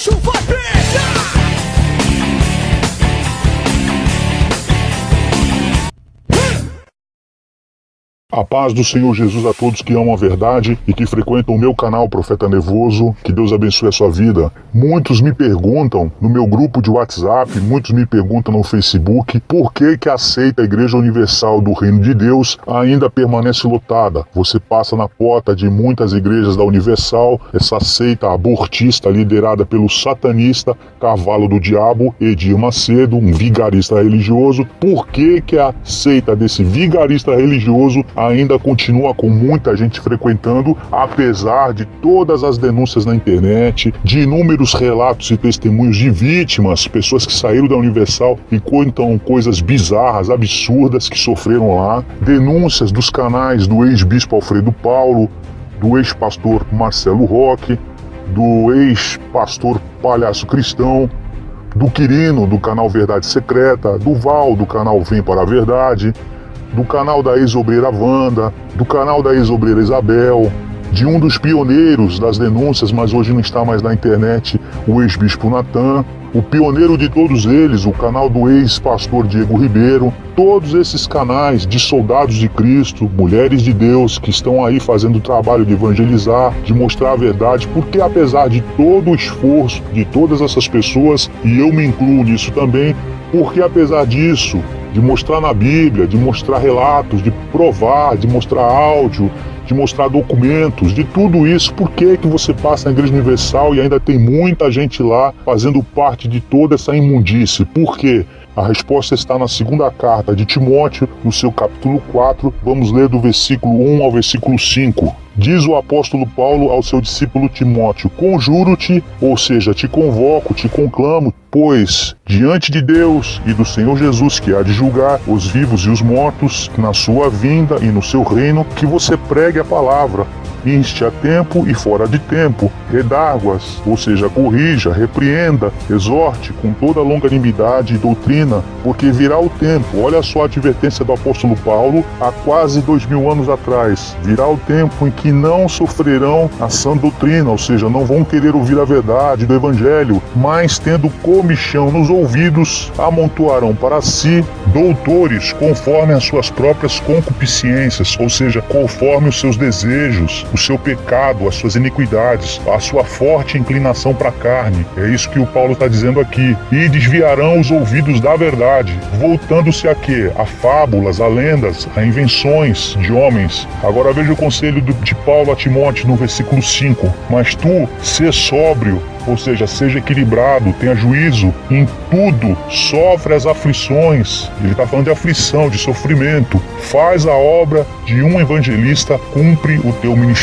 bicho vai pegar! A paz do Senhor Jesus a todos que amam a verdade e que frequentam o meu canal Profeta Nervoso. Que Deus abençoe a sua vida. Muitos me perguntam no meu grupo de WhatsApp, muitos me perguntam no Facebook, por que a seita Igreja Universal do Reino de Deus ainda permanece lotada. Você passa na porta de muitas igrejas da Universal, essa seita abortista liderada pelo satanista, cavalo do diabo, Edir Macedo, um vigarista religioso. Por que a seita desse vigarista religioso ainda continua com muita gente frequentando, apesar de todas as denúncias na internet, de inúmeros relatos e testemunhos de vítimas, pessoas que saíram da Universal e contam coisas bizarras, absurdas que sofreram lá, denúncias dos canais do ex-bispo Alfredo Paulo, do ex-pastor Marcelo Roque, do ex-pastor Palhaço Cristão, do Quirino, do canal Verdade Secreta, do Val, do canal Vem para a Verdade, do canal da ex-obreira Wanda, do canal da ex-obreira Isabel, de um dos pioneiros das denúncias, mas hoje não está mais na internet, o ex-bispo Natan, o pioneiro de todos eles, o canal do ex-pastor Diego Ribeiro, todos esses canais de soldados de Cristo, mulheres de Deus, que estão aí fazendo o trabalho de evangelizar, de mostrar a verdade, porque apesar de todo o esforço de todas essas pessoas, e eu me incluo nisso também, porque apesar disso, de mostrar na Bíblia, de mostrar relatos, de provar, de mostrar áudio, de mostrar documentos, de tudo isso, por que você passa na Igreja Universal e ainda tem muita gente lá fazendo parte de toda essa imundície? Por quê? A resposta está na segunda carta de Timóteo, no seu capítulo 4, vamos ler do versículo 1 ao versículo 5. Diz o apóstolo Paulo ao seu discípulo Timóteo: conjuro-te, ou seja, te convoco, te conclamo, pois diante de Deus e do Senhor Jesus, que há de julgar os vivos e os mortos, na sua vinda e no seu reino, que você pregue a palavra, inste a tempo e fora de tempo, redargue-as, ou seja, corrija, repreenda, exorte com toda longanimidade e doutrina, porque virá o tempo. Olha só a advertência do apóstolo Paulo há quase 2000 anos atrás. Virá o tempo em que não sofrerão a sã doutrina, ou seja, não vão querer ouvir a verdade do evangelho, mas tendo comichão nos ouvidos, amontoarão para si doutores conforme as suas próprias concupiscências, ou seja, conforme os seus desejos, o seu pecado, as suas iniquidades, a sua forte inclinação para a carne. É isso que o Paulo está dizendo aqui. E desviarão os ouvidos da verdade, voltando-se a quê? A fábulas, a lendas, a invenções de homens. Agora veja o conselho de Paulo a Timóteo no versículo 5. Mas tu, sê sóbrio, ou seja, seja equilibrado, tenha juízo em tudo, sofre as aflições. Ele está falando de aflição, de sofrimento. Faz a obra de um evangelista, cumpre o teu ministério.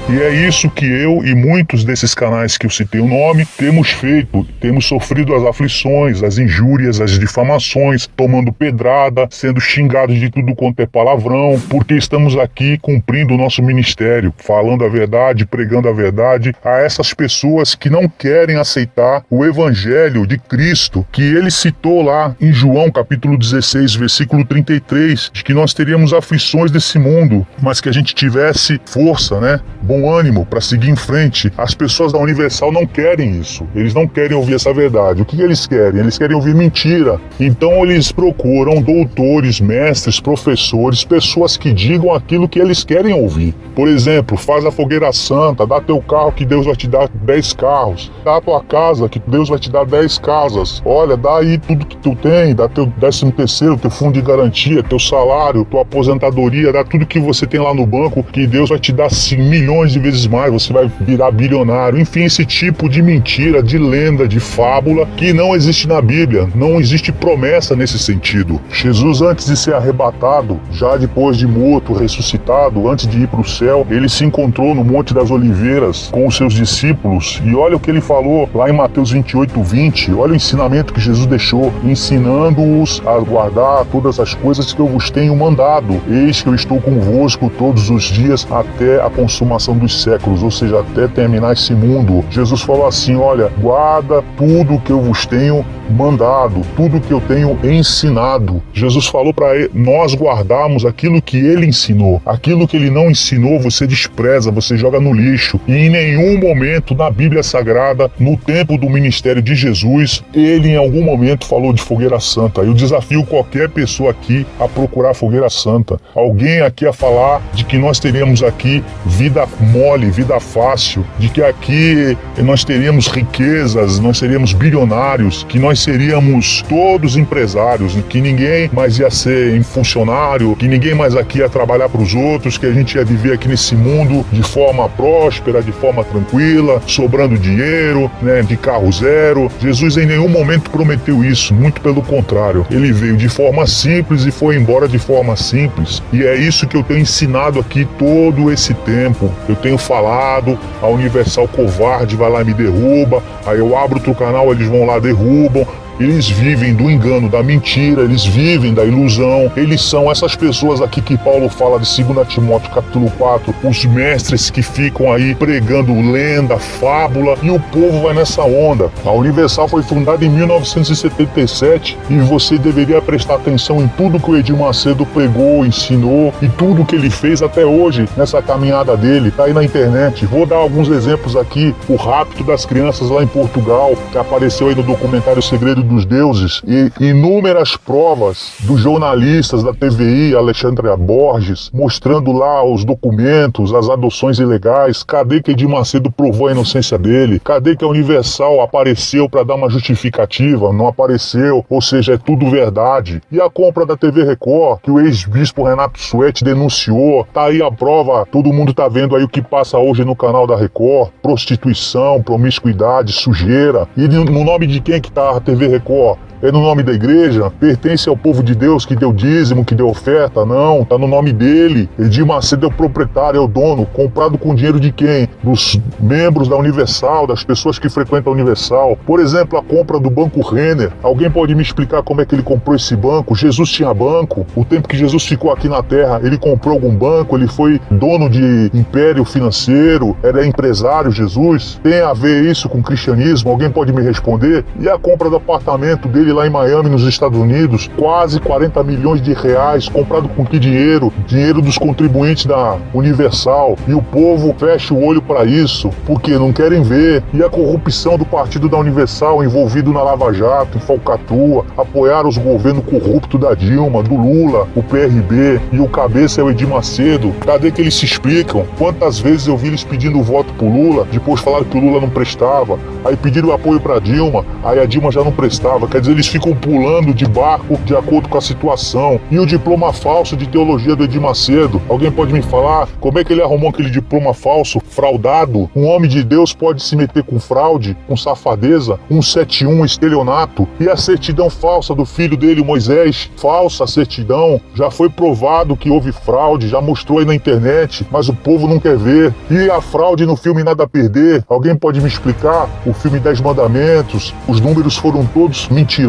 E é isso que eu e muitos desses canais que eu citei o nome temos feito. Temos sofrido as aflições, as injúrias, as difamações, tomando pedrada, sendo xingados de tudo quanto é palavrão, porque estamos aqui cumprindo o nosso ministério, falando a verdade, pregando a verdade a essas pessoas que não querem aceitar o evangelho de Cristo, que ele citou lá em João capítulo 16, versículo 33, de que nós teríamos aflições desse mundo, mas que a gente tivesse força, bom ânimo para seguir em frente. As pessoas da Universal não querem isso, eles não querem ouvir essa verdade. O que eles querem? Eles querem ouvir mentira. Então eles procuram doutores, mestres, professores, pessoas que digam aquilo que eles querem ouvir. Por exemplo, faz a fogueira santa, dá teu carro que Deus vai te dar 10 carros. Dá a tua casa, que Deus vai te dar 10 casas. Olha, dá aí tudo que tu tem, dá teu 13º, teu fundo de garantia, teu salário, tua aposentadoria, dá tudo que você tem lá no banco, que Deus vai te dar 5 milhões de vezes mais, você vai virar bilionário. Enfim, esse tipo de mentira, de lenda, de fábula, que não existe na Bíblia, não existe promessa nesse sentido. Jesus, antes de ser arrebatado, já depois de morto, ressuscitado, antes de ir para o céu, ele se encontrou no Monte das Oliveiras com os seus discípulos, e olha o que ele falou lá em Mateus 28:20, olha o ensinamento que Jesus deixou, ensinando-os a guardar todas as coisas que eu vos tenho mandado. mandado: eis que eu estou convosco todos os dias até a consumação dos séculos, ou seja, até terminar esse mundo. Jesus falou assim: olha, guarda tudo que eu vos tenho mandado, tudo que eu tenho ensinado. Jesus falou para nós guardarmos aquilo que ele ensinou. Aquilo que ele não ensinou, você despreza, você joga no lixo. E em nenhum momento na Bíblia Sagrada, no tempo do ministério de Jesus, ele em algum momento falou de fogueira santa. Eu desafio qualquer pessoa aqui a procurar fogueira santa. Alguém aqui a falar de que nós teríamos aqui vida mole, vida fácil, de que aqui nós teríamos riquezas, nós seríamos bilionários, que nós seríamos todos empresários, que ninguém mais ia ser funcionário, que ninguém mais aqui ia trabalhar para os outros, que a gente ia viver aqui nesse mundo de forma próspera, de forma tranquila, sobrando dinheiro, né, de carro zero. Jesus em nenhum momento prometeu isso, muito pelo contrário. Ele veio de forma simples e foi embora de forma simples. E é isso que eu tenho ensinado aqui todo esse tempo. Eu tenho falado, a Universal covarde vai lá e me derruba, aí eu abro outro canal, eles vão lá, derrubam. Eles vivem do engano, da mentira, eles vivem da ilusão. Eles são essas pessoas aqui que Paulo fala de 2 Timóteo capítulo 4, os mestres que ficam aí pregando lenda, fábula, e o povo vai nessa onda. A Universal foi fundada em 1977 e você deveria prestar atenção em tudo que o Edir Macedo pregou, ensinou e tudo que ele fez até hoje nessa caminhada dele. Tá aí na internet. Vou dar alguns exemplos aqui. O rapto das crianças lá em Portugal, que apareceu aí no documentário Segredo dos Deuses, e inúmeras provas dos jornalistas da TVI, Alexandre Borges, mostrando lá os documentos, as adoções ilegais. Cadê que Edir Macedo provou a inocência dele? Cadê que a Universal apareceu para dar uma justificativa? Não apareceu, ou seja, é tudo verdade. E a compra da TV Record, que o ex-bispo Renato Suete denunciou, tá aí a prova, todo mundo tá vendo aí o que passa hoje no canal da Record: prostituição, promiscuidade, sujeira. E no nome de quem que tá a TV Record? É no nome da igreja? Pertence ao povo de Deus que deu dízimo, que deu oferta? Não, tá no nome dele. Edir Macedo é o proprietário, é o dono. Comprado com dinheiro de quem? Dos membros da Universal, das pessoas que frequentam a Universal. Por exemplo, a compra do Banco Renner. Alguém pode me explicar como é que ele comprou esse banco? Jesus tinha banco? O tempo que Jesus ficou aqui na Terra, ele comprou algum banco? Ele foi dono de império financeiro? Era empresário, Jesus? Tem a ver isso com o cristianismo? Alguém pode me responder? E a compra do apartamento dele lá em Miami, nos Estados Unidos, quase 40 milhões de reais, comprado com que dinheiro? Dinheiro dos contribuintes da Universal. E o povo fecha o olho para isso, porque não querem ver. E a corrupção do partido da Universal, envolvido na Lava Jato, em falcatrua, apoiaram os governos corruptos da Dilma, do Lula, o PRB, e o cabeça é o Edir Macedo. Cadê que eles se explicam? Quantas vezes eu vi eles pedindo voto pro Lula, depois falaram que o Lula não prestava, aí pediram apoio pra Dilma, aí a Dilma já não prestava. Quer dizer, eles ficam pulando de barco de acordo com a situação. E o diploma falso de teologia do Edir Macedo? Alguém pode me falar como é que ele arrumou aquele diploma falso, fraudado? Um homem de Deus pode se meter com fraude, com safadeza, 171, estelionato? E a certidão falsa do filho dele, Moisés? Falsa certidão. Já foi provado que houve fraude, já mostrou aí na internet, mas o povo não quer ver. E a fraude no filme Nada a Perder? Alguém pode me explicar? O filme 10 Mandamentos, os números foram todos mentirosos.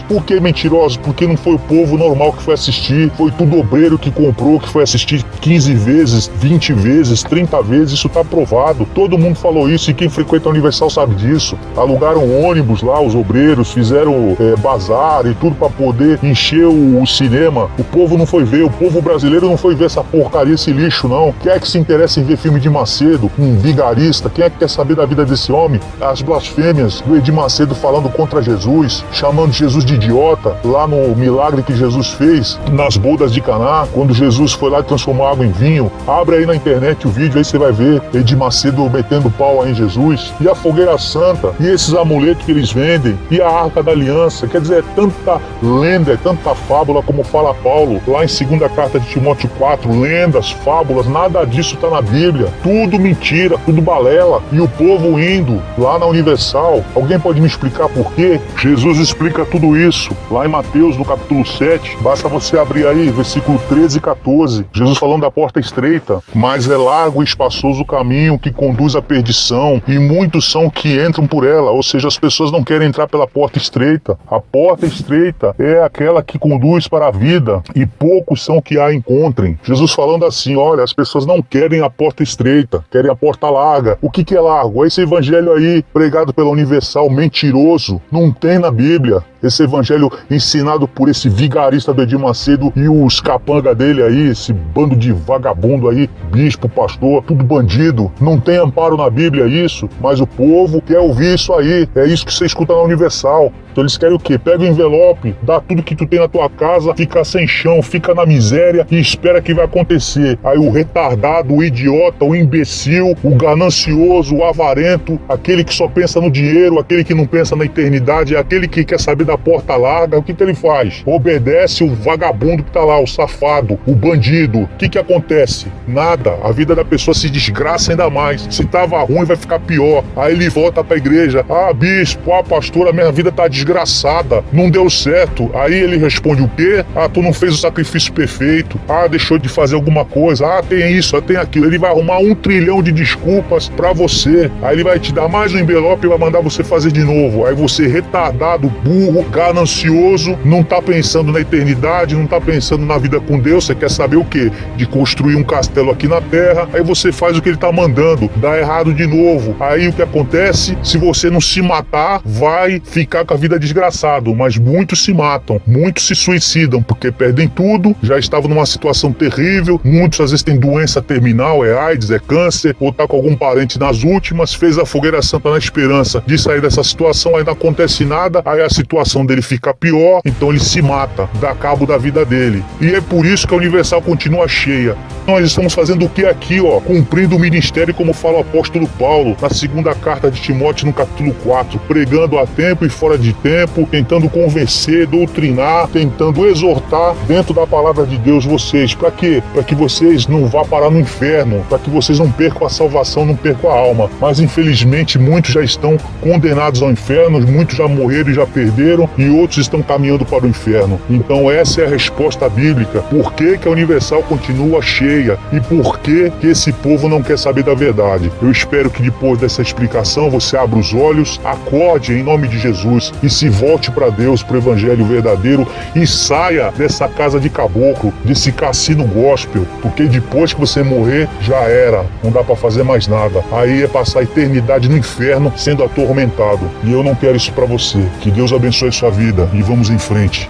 Por que mentirosos? Porque não foi o povo normal que foi assistir, foi tudo obreiro que comprou, que foi assistir 15 vezes, 20 vezes, 30 vezes, isso tá provado. Todo mundo falou isso e quem frequenta a Universal sabe disso. Alugaram ônibus lá, os obreiros, fizeram bazar e tudo para poder encher o cinema. O povo não foi ver, o povo brasileiro não foi ver essa porcaria, esse lixo não. Quem é que se interessa em ver filme de Macedo, um vigarista? Quem é que quer saber da vida desse homem? As blasfêmias do Edir Macedo falando contra Jesus, chamando Jesus de idiota, lá no milagre que Jesus fez nas bodas de Caná, quando Jesus foi lá e transformou água em vinho. Abre aí na internet o vídeo, aí você vai ver Edir Macedo metendo pau aí em Jesus. E a fogueira santa, e esses amuletos que eles vendem, e a Arca da Aliança. Quer dizer, é tanta lenda, é tanta fábula, como fala Paulo lá em 2ª carta de Timóteo 4, lendas, fábulas, nada disso tá na Bíblia. Tudo mentira, tudo balela. E o povo indo lá na Universal. Alguém pode me explicar por quê? Jesus explica tudo isso lá em Mateus, no capítulo 7. Basta você abrir aí, versículo 13 e 14. Jesus falando da porta estreita. Mas é largo e espaçoso o caminho que conduz à perdição, e muitos são que entram por ela. Ou seja, as pessoas não querem entrar pela porta estreita. A porta estreita é aquela que conduz para a vida, e poucos são que a encontrem. Jesus falando assim, olha, as pessoas não querem a porta estreita, querem a porta larga. O que é largo? Esse evangelho aí, pregado pela Universal, mentiroso, não tem na Bíblia. Esse evangelho ensinado por esse vigarista do Edir Macedo e os capanga dele aí, esse bando de vagabundo aí, bispo, pastor, tudo bandido. Não tem amparo na Bíblia isso, mas o povo quer ouvir isso aí. É isso que você escuta na Universal. Então eles querem o quê? Pega o envelope, dá tudo que tu tem na tua casa, fica sem chão, fica na miséria e espera que vai acontecer. Aí o retardado, o idiota, o imbecil, o ganancioso, o avarento, aquele que só pensa no dinheiro, aquele que não pensa na eternidade, aquele que quer saber da porta larga, o que ele faz? Obedece o vagabundo que tá lá, o safado, o bandido. O que acontece? Nada. A vida da pessoa se desgraça ainda mais. Se tava ruim, vai ficar pior. Aí ele volta pra igreja. Ah, bispo, pastor, a minha vida tá desgraçada. Não deu certo. Aí ele responde o quê? Ah, tu não fez o sacrifício perfeito. Ah, deixou de fazer alguma coisa. Ah, tem isso, tem aquilo. Ele vai arrumar 1 trilhão de desculpas pra você. Aí ele vai te dar mais um envelope e vai mandar você fazer de novo. Aí você, retardado, burro, ganancioso, não tá pensando na eternidade, não tá pensando na vida com Deus. Você quer saber o quê? De construir um castelo aqui na terra. Aí você faz o que ele tá mandando, dá errado de novo. Aí o que acontece? Se você não se matar, vai ficar com a vida desgraçado. Mas muitos se matam, muitos se suicidam porque perdem tudo, já estavam numa situação terrível. Muitos às vezes têm doença terminal, é AIDS, é câncer, ou tá com algum parente nas últimas, fez a fogueira santa na esperança de sair dessa situação, aí não acontece nada, aí a situação dele fica pior, então ele se mata, dá cabo da vida dele. E é por isso que a Universal continua cheia. Nós estamos fazendo o que aqui, ó? Cumprindo o ministério, como fala o apóstolo Paulo, na segunda carta de Timóteo, no capítulo 4, pregando a tempo e fora de tempo, tentando convencer, doutrinar, tentando exortar dentro da palavra de Deus vocês. Para quê? Para que vocês não vá parar no inferno, para que vocês não percam a salvação, não percam a alma. Mas infelizmente muitos já estão condenados ao inferno, muitos já morreram e já perderam, e outros estão caminhando para o inferno. Então essa é a resposta bíblica. Por que a Universal continua cheia? E por que esse povo não quer saber da verdade? Eu espero que depois dessa explicação você abra os olhos, acorde em nome de Jesus e se volte para Deus, para o evangelho verdadeiro, e saia dessa casa de caboclo, desse cassino gospel, porque depois que você morrer, já era, não dá para fazer mais nada. Aí é passar a eternidade no inferno sendo atormentado. E eu não quero isso para você. Que Deus abençoe sua vida e vamos em frente.